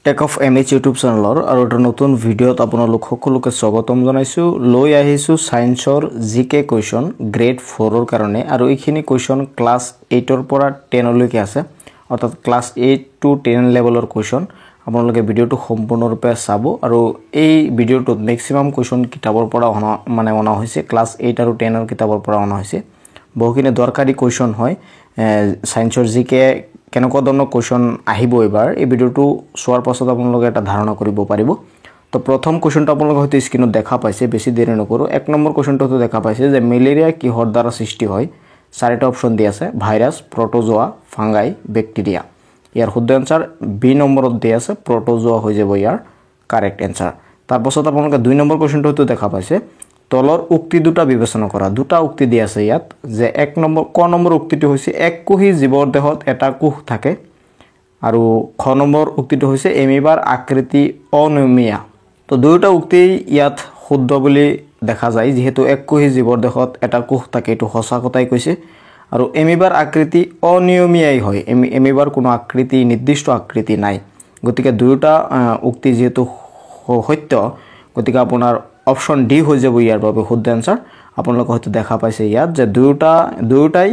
take off MH YouTube চেনেলৰ আৰু এটা নতুন ভিডিঅ'ত আপোনালোক সকলোকে স্বাগতম জনাইছো লৈ আহিছো সায়েন্সৰ জিকে কোৱেশ্চন গ্ৰেড 4 ৰ কাৰণে আৰু এইখিনি কোৱেশ্চন ক্লাস 8 ৰ পৰা 10 লৈকে আছে অৰ্থাৎ ক্লাস 8 টু 10 লেভেলৰ কোৱেশ্চন আপোনালোকে ভিডিঅ'টো সম্পূৰ্ণৰূপে চাব আৰু এই ভিডিঅ'টোত ম্যাক্সিমাম কোৱেশ্চন কিতাপৰ পৰা অনা হৈছে ক্লাস 8 আৰু 10 ৰ কিতাপৰ পৰা অনা হৈছে বহুখিনি দৰকাৰী কোৱেশ্চন হয় সায়েন্সৰ জিকে কেনেকুৱা ধৰণৰ কোৱেশ্চন আহিব এবাৰ এই ভিডিঅ'টো চোৱাৰ পাছত আপোনালোকে এটা ধাৰণা কৰিব পাৰিব তো প্ৰথম কোৱেশ্চনটো আপোনালোকে হয়তো স্ক্ৰীনত দেখা পাইছে বেছি দেৰি নকৰো এক নম্বৰ কোৱেশ্চনটো দেখা পাইছে যে মেলেৰিয়া কিহৰ দ্বাৰা সৃষ্টি হয় চাৰিটা অপচন দি আছে ভাইৰাছ প্ৰটোজোৱা ফাঙ্গাই ব্যাকটেৰিয়া ইয়াৰ শুদ্ধ আনসাৰ বি নম্বৰত দি আছে প্ৰটোজোৱা হৈ যাব ইয়াৰ কাৰেক্ট আনসাৰ তাৰ পাছত আপোনালোকে দুই নম্বৰ কোৱেশ্চনটো দেখা পাইছে তলৰ উক্তি দুটা বিবেচনা কৰা দুটা উক্তি দি আছে ইয়াত যে এক নম্বৰ ক নম্বৰ উক্তিটো হৈছে এক কোহি জীৱৰ দেহত এটা কোষ থাকে আৰু খ নম্বৰ উক্তিটো হৈছে এমিবাৰ আকৃতি অনিয়মীয়া তো দুটা উক্তি ইয়াত শুদ্ধ বুলি দেখা যায় যেহেতু এক কোহি জীৱৰ দেহত এটা কোষ থাকে এটো সঁচা কথাই কৈছে আৰু এমিবাৰ আকৃতি অনিয়মীয়াই হয় এমিবাৰ কোনো আকৃতি নিৰ্দিষ্ট আকৃতি নাই গতিকে দুটা উক্তি যেহেতু সত্য গতিকে আপোনাৰ অপশন ডি হৈ যাব ইয়াৰ বাবে শুদ্ধ আনসাৰ আপোনালোক হয়তো দেখা পাইছে ইয়াত যে দুটাই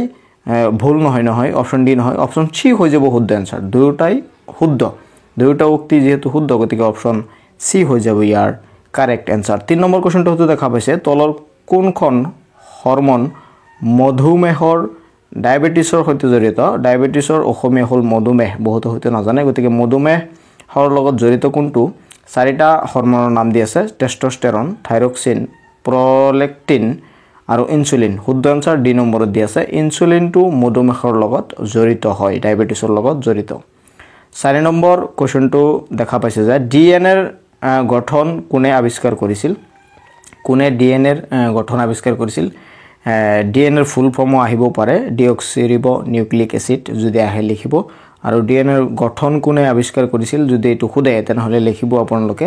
ভুল নহয় অপশন ডি নহয় অপশন সি হৈ যাব শুদ্ধ আনসাৰ দুটাই শুদ্ধ দুটা উক্তি যেহেতু শুদ্ধ গতিকে অপশন সি হৈ যাব ইয়াৰ কাৰেক্ট আনসাৰ 3 নম্বৰ কোৱেশ্চনটো হয়তো দেখা পাইছে তলৰ কোনখন হৰমন মধুমেহৰ ডায়াবেটিছৰ সৈতে জড়িত ডায়াবেটিছৰ অসমীয়া হল মধুমেহ বহুত হয়তো নাজানে গতিকে মধুমেহৰ লগত জড়িত কোনটো চাৰিটা হৰমনৰ নাম দি আছে টেস্টোস্টেৰন থাইৰক্সিন প্ৰলেক্টিন আৰু ইনসুলিন শুদ্ধ আনসাৰ ডি নম্বৰত দি আছে ইনসুলিনটো মধুমেহৰ লগত জড়িত হয় ডায়াবেটিছৰ লগত জড়িত 4 নম্বৰ কোৱেশ্চনটো দেখা পাইছে যে ডিএনএৰ গঠন কোনে আৱিষ্কাৰ কৰিছিল কোনে ডিএনএৰ গঠন আৱিষ্কাৰ কৰিছিল ডিএনএৰ ফুল ফৰ্ম আহিব পাৰে ডিঅক্সিৰিবো নিউক্লিক এসিড যদি আহে লিখিব আৰু ডিএনএৰ গঠন কোনে আৱিষ্কাৰ কৰিছিল যদি এটো খুদে তেনহলে লিখিব আপোনালোকে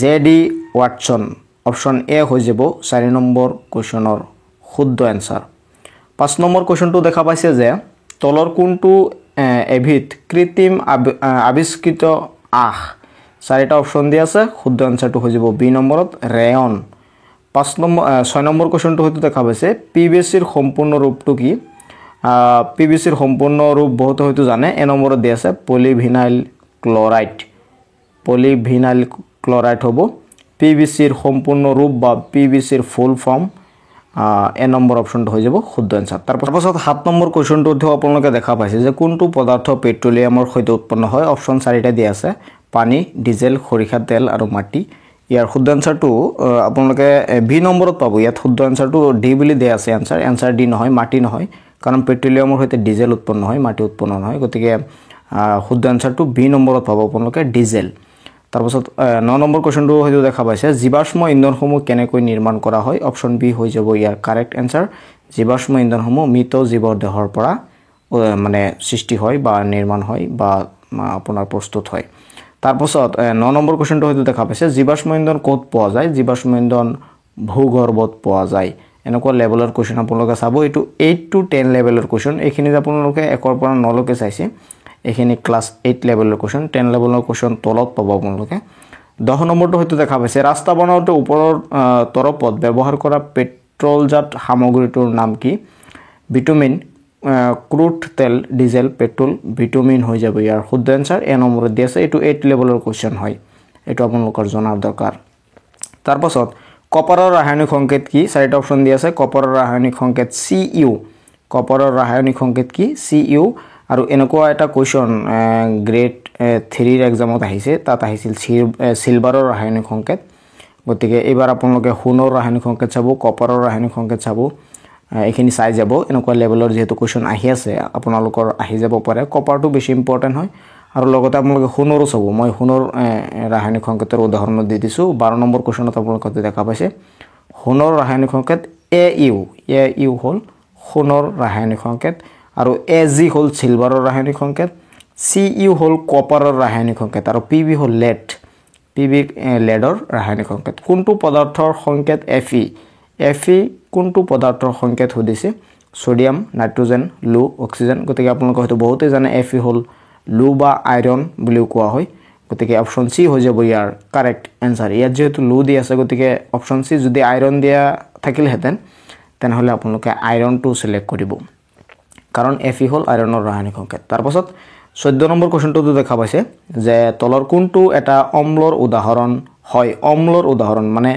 জেডি ওয়াটসন অপশন এ হৈ যাব 4 নম্বৰ কোৱেশ্চনৰ শুদ্ধ আনসাৰ 5 নম্বৰ কোৱেশ্চনটো দেখা পাইছে যে তলৰ কোনটো এভিট কৃত্ৰিম আৱিষ্কৃত আহ চাৰিটা অপশন দি আছে শুদ্ধ আনসাৰটো হৈ যাব বি নম্বৰত ৰেয়ন 6 নম্বৰ কোৱেশ্চনটো হয়তো দেখা পাইছে পিভিসিৰ সম্পূৰ্ণ ৰূপটো কি পিভিসিৰ সম্পূৰ্ণ ৰূপ বহুত হয়তো জানে এ নম্বৰত দি আছে পলিভিনাইল ক্লোৰাইড হ'ব পিভিসিৰ সম্পূৰ্ণ ৰূপ বা পিভিসিৰ ফুল ফৰ্ম এ নম্বৰ অপশনটো হৈ যাব শুদ্ধ আনসাৰ তাৰ পাছত 7 নম্বৰ কোৱেশ্চনটো আপোনালোকে দেখা পাইছে যে কোনটো পদাৰ্থ পেট্ৰলিয়ামৰ সৈতে উৎপন্ন হয় অপশন 4টা দি আছে পানী ডিজেল খৰিখা তেল আৰু মাটি ইয়াৰ শুদ্ধ আনসাৰটো আপোনালোকে বি নম্বৰত পাব ইয়াত শুদ্ধ আনসাৰটো ডি বুলি দিয়া আছে আনসাৰ ডি নহয় মাটি নহয় কাৰণ পেট্ৰলিয়ামৰ সৈতে ডিজেল উৎপন্ন হয় মাটি উৎপন্ন নহয় গতিকে শুদ্ধ আনসাৰটো বি নম্বৰত পাব আপোনালোকে ডিজেল তাৰ পাছত 9 নম্বৰ কোৱেশ্চনটো হয়তো দেখা পাইছে জীৱাশ্ম ইন্ধনসমূহ কেনেকৈ নিৰ্মাণ কৰা হয় অপশন বি হৈ যাব ইয়াৰ কাৰেক্ট আনসাৰ জীৱাশ্ম ইন্ধনসমূহ মৃত জীৱৰ দেহৰ পৰা মানে সৃষ্টি হয় বা নিৰ্মাণ হয় বা আপোনাৰ প্ৰস্তুত হয় তাৰ পাছত 9 নম্বৰ কোৱেশ্চনটো হয়তো দেখা পাইছে জীৱাশ্ম ইন্ধন ক'ত পোৱা যায় জীৱাশ্ম ইন্ধন ভূগৰ্ভত পোৱা যায় এনেকুৱা লেভেলৰ কোৱেশ্চন আপোনালোকে চাব এটো 8 টু 10 লেভেলৰ কোৱেশ্চন এইখিনি আপোনালোকে 1 ৰ পৰা 9 লৈকে চাইছে এইখিনি ক্লাস 8 লেভেলৰ কোৱেশ্চন 10 লেভেলৰ কোৱেশ্চন তলত পাব আপোনালোকে 10 নম্বৰটো হয়তো দেখা পাইছে ৰাস্তা বনাওতে ওপৰৰ তৰপত ব্যৱহাৰ কৰা পেট্ৰলজাত সামগ্ৰীটোৰ নাম কি বিটুমিন ক্ৰুড তেল ডিজেল পেট্ৰল ভিটামিন হৈ যাব ইয়াৰ শুদ্ধ আনসাৰ এ নম্বৰত দি আছে এটো 8 লেভেলৰ কোৱেশ্চন হয় এটো আপোনালোকৰ জনাৰ দৰকাৰ তাৰ পাছত কপাৰৰ ৰাসায়নিক সংকেত কি চাৰিটা অপশন দি আছে কপাৰৰ ৰাসায়নিক সংকেত Cu কপাৰৰ ৰাসায়নিক সংকেত কি Cu আৰু এনেকুৱা এটা কোৱেশ্চন গ্ৰেড 3 ৰ এক্সামত আহিছে তাত আহিছিল সিলভাৰৰ ৰাসায়নিক সংকেত গতিকে এবাৰ আপোনালোকে সোণৰ ৰাসায়নিক সংকেত চাব কপাৰৰ ৰাসায়নিক সংকেত চাব এইখিনি চাই যাব এনেকুৱা লেভেলৰ যেহেতু কোৱেশ্চন আহি আছে আপোনালোকৰ আহি যাব পাৰে কপাৰটো বেছি ইম্পৰ্টেন্ট হয় আৰু লগতে আপোনালোকে সোণৰো চাব মই সোণৰ ৰাসায়নিক সংকেতৰ উদাহৰণ দি দিছো 12 নম্বৰ কোৱেশ্চনত আপোনালোকে দেখা পাইছে সোণৰ ৰাসায়নিক সংকেত Au হল সোণৰ ৰাসায়নিক সংকেত আৰু Ag হল সিলভাৰৰ ৰাসায়নিক সংকেত Cu হল কপাৰৰ ৰাসায়নিক সংকেত আৰু Pb হল লেডৰ ৰাসায়নিক সংকেত কোনটো পদাৰ্থৰ সংকেত Fe কোনটো পদাৰ্থৰ সংকেত হদিছে সোডিয়াম নাইট্ৰজেন লো অক্সিজেন গতিকে আপোনালোকে হয়তো বহুতে জানে Fe হল লো বা আইৰন বুলি কোৱা হয় গতিকে অপশন সি হৈ যাব ইয়াৰ কারেক্ট এনসার ইয়াত যেহেতু লো দি আছে গতিকে অপশন সি যদি আইরন দিয়া থাকিলহেতেন তেনেহলে আপোনালোকে আইরন টু সিলেক্ট কৰিব কাৰণ Fe হল আইৰনৰ ৰাসায়নিক সংকেত তাৰ পাছত 14 নম্বৰ কোৱেশ্চনটো দেখা পাইছে যে তলৰ কোনটো এটা অম্লৰ উদাহৰণ হয় অম্লৰ উদাহৰণ মানে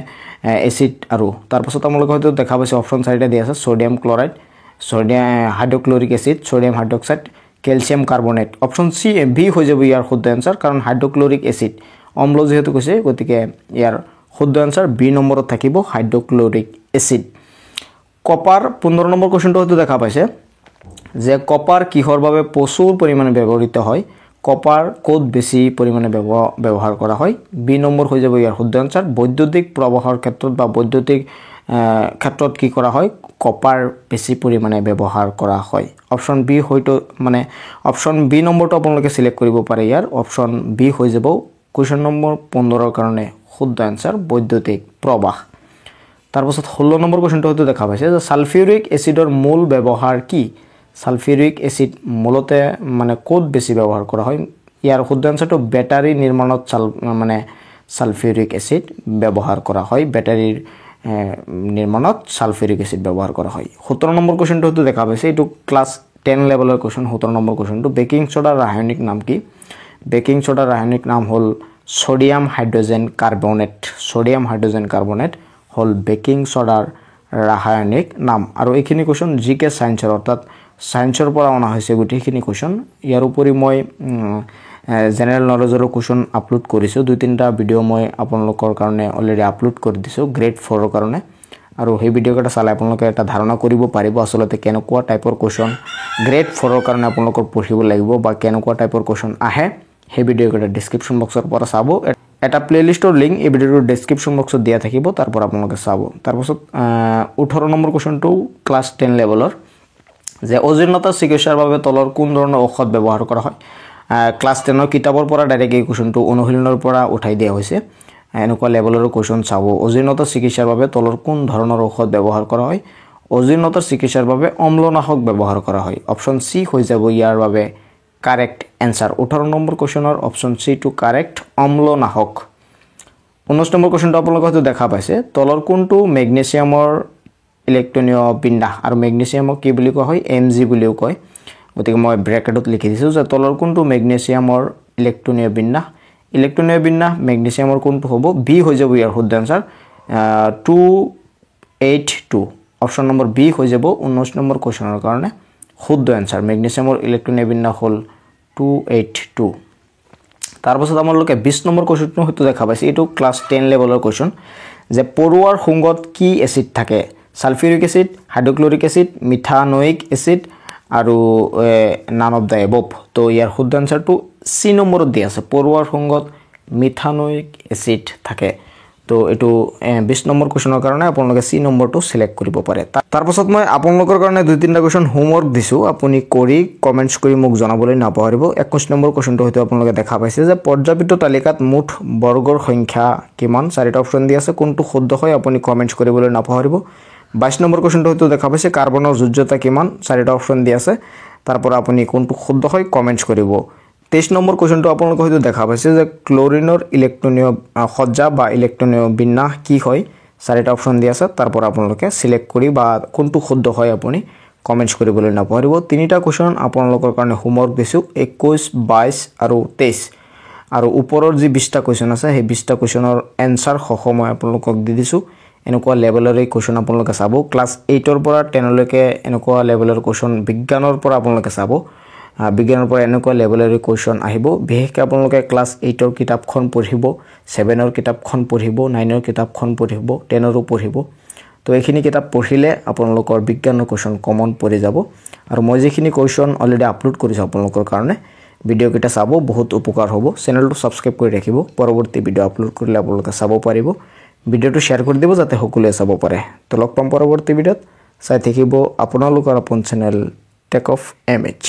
এসিড আৰু তাৰ পাছত আপোনালোকে হয়তো দেখা পাইছে অপশন 4টা দি আছে sodium chloride sodium hydrochloric acid sodium hydroxide calcium carbonate option C B হৈ যাব ইয়াৰ শুদ্ধ আনসাৰ কাৰণ হাইড্ৰক্লোৰিক এসিড অম্ল যেহেতু কৈছে গতিকে ইয়াৰ শুদ্ধ আনসাৰ বি নম্বৰত থাকিব হাইড্ৰক্লোৰিক এসিড কপাৰ 15 নম্বৰ কোৱেশ্চনটো হয়তো দেখা পাইছে যে কপাৰ কিহৰ বাবে প্ৰচুৰ পৰিমাণে ব্যৱহৃত হয় কপাৰ কোড বেছি পৰিমাণে ব্যৱহাৰ কৰা হয় বি নম্বৰ হৈ যাব ইয়াৰ শুদ্ধ আনসাৰ বৈদ্যুতিক প্ৰবাহৰ ক্ষেত্ৰত বা বৈদ্যুতিক ক্ষেত্ৰত কি কৰা হয় কপাৰ বেছি পৰিমাণে ব্যৱহাৰ কৰা হয় অপশন বি হয়তো মানে অপশন বি নম্বৰটো আপোনালোকে সিলেক্ট কৰিব পাৰে ইয়াৰ অপশন বি হৈ যাব কোৱেশ্চন নম্বৰ 15 ৰ কাৰণে শুদ্ধ আনসাৰ বৈদ্যুতিক প্ৰবাহ তাৰ পাছত 16 নম্বৰ কোৱেশ্চনটো হয়তো দেখা পাইছে যে সালফিউৰিক এসিডৰ মূল ব্যৱহাৰ কি সালফিউৰিক এসিড মূলতে মানে কোড বেছি ব্যৱহাৰ কৰা হয় ইয়াৰ শুদ্ধ আনসাৰটো ব্যাটাৰি নিৰ্মাণত মানে সালফিউৰিক এসিড ব্যৱহাৰ কৰা হয় ব্যাটাৰিৰ নিৰ্মাণত সালফিউৰিক এসিড ব্যৱহাৰ কৰা হয় 17 নম্বৰ কোৱেশ্চনটো হয়তো দেখা পাইছে এটো ক্লাস 10 লেভেলৰ কোৱেশ্চন 17 নম্বৰ কোৱেশ্চনটো বেকিং সোডাৰ ৰাসায়নিক নাম কি বেকিং সোডাৰ ৰাসায়নিক নাম হল সোডিয়াম হাইড্ৰোজেন কাৰ্বনেট হল বেকিং সোডাৰ ৰাসায়নিক নাম আৰু এইখিনি কোৱেশ্চন জিকে সায়েন্সৰ অৰ্থাৎ সায়েন্সৰ পৰা অনা হৈছে গুটিখিনি কোৱেশ্চন ইয়াৰ উপৰি মই জেনাৰেল নলেজৰ কোৱেশ্চন আপলোড কৰিছো দুই তিনটা ভিডিও মই আপোনালোকৰ কাৰণে অলৰেডি আপলোড কৰি দিছো গ্ৰেড 4 ৰ কাৰণে আৰু সেই ভিডিওটা চালে আপোনালোকে এটা ধাৰণা কৰিব পাৰিব আসলতে কেনেকুৱা টাইপৰ কোৱেশ্চন গ্ৰেড 4 ৰ কাৰণে আপোনালোকৰ পঢ়িব লাগিব বা কেনেকুৱা টাইপৰ কোৱেশ্চন আহে সেই ভিডিওটা ডেসক্ৰিপচন বক্সৰ পৰা চাব এটা প্লেলিষ্টৰ লিংক এই ভিডিওৰ ডেসক্ৰিপচন বক্সত দিয়া থাকিব তাৰ পৰা আপোনালোকে চাব তাৰ পাছত 18 নম্বৰ কোৱেশ্চনটো ক্লাস 10 লেভেলৰ যে অজীৰ্ণতা চিকিৎসাৰ বাবে তলৰ কোন ধৰণৰ ঔষধ ব্যৱহাৰ কৰা হয় ক্লাস 10 ৰ কিতাপৰ পৰা ডাইৰেক্ট এই কোৱেশ্চনটো অনুশীলনৰ পৰা উঠাই দিয়া হৈছে এনেকুৱা লেভেলৰ কোৱেশ্চন চাব অজীৰ্ণতা চিকিৎসাৰ বাবে তলৰ কোন ধৰণৰ ঔষধ ব্যৱহাৰ কৰা হয় অজীৰ্ণতা চিকিৎসাৰ বাবে অম্লনাশক ব্যৱহাৰ কৰা হয় অপশন সি হৈ যাব ইয়াৰ বাবে কাৰেক্ট আনসাৰ 18 নম্বৰ কোৱেশ্চনৰ অপশন সি টু কাৰেক্ট অম্লনাশক 19 নম্বৰ কোৱেশ্চনটো আপোনালোকে হয়তো দেখা পাইছে তলৰ কোনটো মেগনেছিয়ামৰ ইলেক্ট্ৰনীয় বিন্যাস আৰু মেগনেছিয়ামক কি বুলি কোৱা হয় Mg বুলিও কয় গতিকে মই ব্ৰেকেটত লিখি দিছো যে তলৰ কোনটো মেগনেছিয়ামৰ ইলেক্ট্ৰনীয় বিন্যাস মেগনেছিয়ামৰ কোনটো হ'ব বি হৈ যাব ইয়াৰ শুদ্ধ আনসাৰ 282 অপশন নম্বৰ বি হৈ যাব 19 নম্বৰ কোৱেশ্চনৰ কাৰণে শুদ্ধ আনসাৰ মেগনেছিয়ামৰ ইলেক্ট্ৰনীয় বিন্যাস হল 282 তাৰ পাছত আপোনালোকে 20 নম্বৰ কোৱেশ্চনটো হয়তো দেখা পাইছে এটো ক্লাস 10 লেভেলৰ কোৱেশ্চন যে পৰুৱাৰ সংগত কি এসিড থাকে সালফিউৰিক acid hydrochloric acid methanoic acid আৰু নান অফ দা এবভ তো ইয়াৰ শুদ্ধ আনসাৰটো সি নম্বৰত দিয়া আছে পৰুৱাৰ সংগত মিথানোইক এসিড থাকে তো এটো 20 নম্বৰ কোৱেশ্চনৰ কাৰণে আপোনালোকে সি নম্বৰটো সিলেক্ট কৰিব পাৰে তাৰ পাছত মই আপোনালোকৰ কাৰণে দুই তিনটা কোৱেশ্চন হোমৱৰ্ক দিছো আপুনি কৰি কমেন্টছ কৰি মোক জনাবলৈ নাপাহৰিব 21 নম্বৰ কোৱেশ্চনটো হয়তো আপোনালোকে দেখা পাইছে যে পৰ্যাপিত তালিকাত মুঠ বৰ্গৰ সংখ্যা কিমান চাৰিটা অপচন দি আছে কোনটো শুদ্ধ হয় আপুনি কমেন্টছ কৰিবলৈ নাপাহৰিব 22 নম্বৰ কোৱেশ্চনটো হয়তো দেখা পাইছে কাৰ্বনৰ যোজ্যতা কিমান চাৰিটা অপচন দি আছে তাৰ পৰা আপুনি কোনটো শুদ্ধ হয় কমেন্টছ কৰিব 23 নম্বৰ কোৱেশ্চনটো আপোনালোকে হয়তো দেখা পাইছে যে ক্লোৰিনৰ ইলেক্ট্ৰনীয় সজ্জা বা ইলেক্ট্ৰনীয় বিন্যাস কি হয় চাৰিটা অপচন দি আছে তাৰ পৰা আপোনালোকে সিলেক্ট কৰি বা কোনটো শুদ্ধ হয় আপুনি কমেন্টছ কৰিবলৈ নাপাহৰিব তিনিটা কোৱেশ্চন আপোনালোকৰ কাৰণে হোমৱৰ্ক দিছো 21 22 আৰু 23 আৰু ওপৰৰ যি 20টা কোৱেশ্চন আছে সেই 20টা কোৱেশ্চনৰ আনসাৰ মই আপোনালোকক দি দিছো এনেকুৱা লেভেলৰ এই কোৱেশ্চন আপোনালোকে চাব ক্লাস 8 ৰ পৰা 10 লৈকে এনেকুৱা লেভেলৰ কোৱেশ্চন বিজ্ঞানৰ পৰা আপোনালোকে চাব বিজ্ঞানৰ পৰা এনেকুৱা লেভেলৰ কোৱেশ্চন আহিব বিশেষকৈ আপোনালোকে ক্লাস 8 ৰ কিতাপখন পঢ়িব 7 ৰ কিতাপখন পঢ়িব 9 ৰ কিতাপখন পঢ়িব 10 ৰো পঢ়িব তো এইখিনি কিতাপ পঢ়িলে আপোনালোকৰ বিজ্ঞানৰ কোৱেশ্চন কমন পৰি যাব আৰু মই যিখিনি কোৱেশ্চন অলৰেডি আপলোড কৰিছো আপোনালোকৰ কাৰণে ভিডিও কিটা চাব বহুত উপকাৰ হ'ব চেনেলটো সাবস্ক্ৰাইব কৰি ৰাখিব পৰৱৰ্তী ভিডিও আপলোড কৰিলে আপোনালোকে চাব পাৰিব ভিডিওটো শেয়াৰ কৰি দিব যাতে সকলোৱে চাব পাৰে তো লগ পাম পৰৱৰ্তী ভিডিওত চাই থাকিব আপোনালোকৰ আপোন চেনেল টেক অফ এমএচ